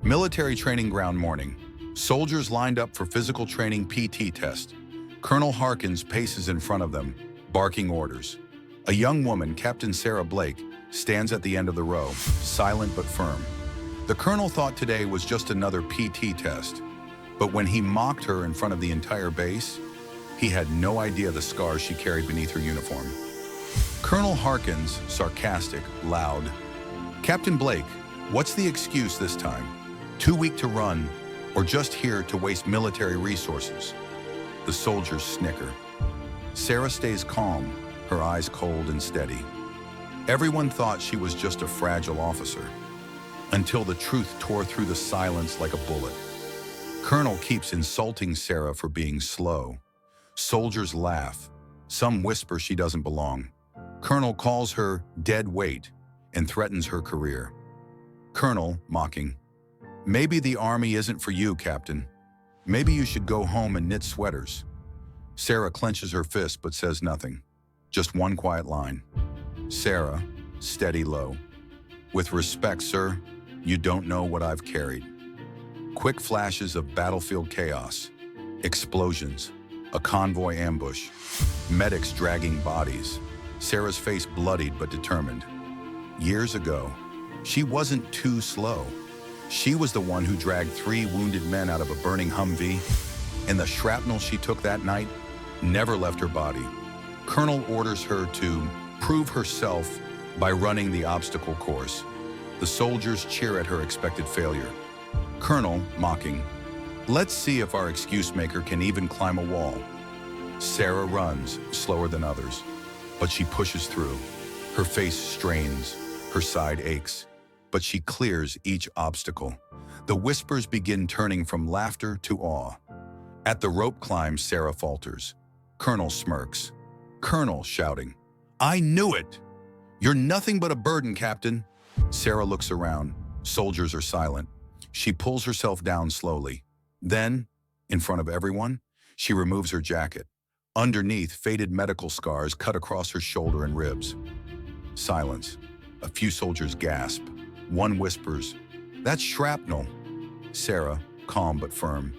Military training ground morning. Soldiers lined up for physical training PT test. Colonel Harkins paces in front of them, barking orders. A young woman, Captain Sarah Blake, stands at the end of the row, silent but firm. The colonel thought today was just another PT test, but when he mocked her in front of the entire base, he had no idea the scars she carried beneath her uniform. Colonel Harkins, sarcastic, loud. "Captain Blake, what's the excuse this time? Too weak to run, or just here to waste military resources?" The soldiers snicker. Sarah stays calm, her eyes cold and steady. Everyone thought she was just a fragile officer, until the truth tore through the silence like a bullet. Colonel keeps insulting Sarah for being slow. Soldiers laugh. Some whisper she doesn't belong. Colonel calls her dead weight and threatens her career. Colonel, mocking, "Maybe the army isn't for you, Captain. Maybe you should go home and knit sweaters." Sarah clenches her fist but says nothing. Just one quiet line. Sarah, steady low. "With respect, sir, you don't know what I've carried." Quick flashes of battlefield chaos. Explosions. A convoy ambush. Medics dragging bodies. Sarah's face bloodied but determined. Years ago, she wasn't too slow. She was the one who dragged 3 wounded men out of a burning Humvee, and the shrapnel she took that night never left her body. Colonel orders her to prove herself by running the obstacle course. The soldiers cheer at her expected failure. Colonel, mocking, "Let's see if our excuse maker can even climb a wall." Sarah runs, slower than others, but she pushes through. Her face strains, her side aches, but she clears each obstacle. The whispers begin turning from laughter to awe. At the rope climb, Sarah falters. Colonel smirks. Colonel shouting, "I knew it! You're nothing but a burden, Captain." Sarah looks around. Soldiers are silent. She pulls herself down slowly. Then, in front of everyone, she removes her jacket. Underneath, faded medical scars cut across her shoulder and ribs. Silence. A few soldiers gasp. One whispers, "That's shrapnel." Sarah, calm but firm.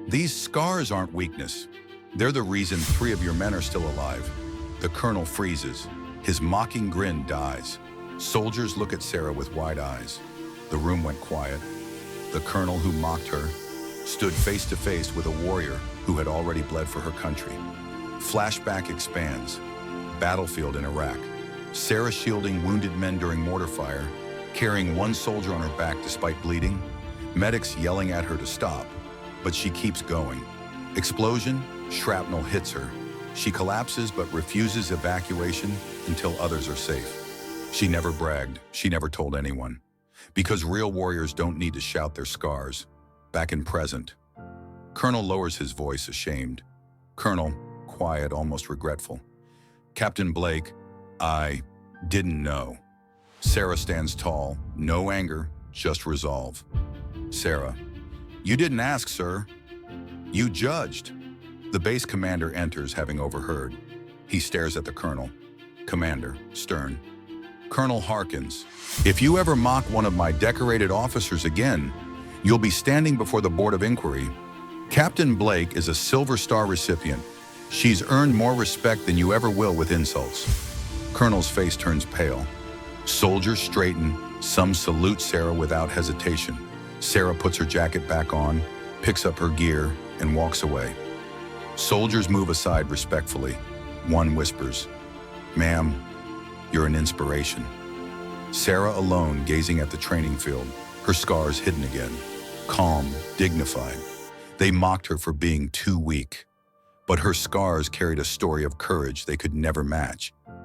"These scars aren't weakness. They're the reason 3 of your men are still alive." The colonel freezes. His mocking grin dies. Soldiers look at Sarah with wide eyes. The room went quiet. The colonel who mocked her stood face to face with a warrior who had already bled for her country. Flashback expands. Battlefield in Iraq. Sarah shielding wounded men during mortar fire, carrying 1 soldier on her back despite bleeding. Medics yelling at her to stop, but she keeps going. Explosion, shrapnel hits her. She collapses but refuses evacuation until others are safe. She never bragged, she never told anyone. Because real warriors don't need to shout their scars. Back in present. Colonel lowers his voice, ashamed. Colonel, quiet, almost regretful. "Captain Blake, I didn't know." Sarah stands tall, no anger, just resolve. Sarah, "You didn't ask, sir. You judged." The base commander enters, having overheard. He stares at the colonel. Commander, stern. "Colonel Harkins, if you ever mock one of my decorated officers again, you'll be standing before the Board of Inquiry. Captain Blake is a Silver Star recipient. She's earned more respect than you ever will with insults." Colonel's face turns pale. Soldiers straighten. Some salute Sarah without hesitation. Sarah puts her jacket back on, picks up her gear, and walks away. Soldiers move aside respectfully. One whispers, "Ma'am, you're an inspiration." Sarah alone, gazing at the training field, her scars hidden again. Calm, dignified. They mocked her for being too weak. But her scars carried a story of courage they could never match.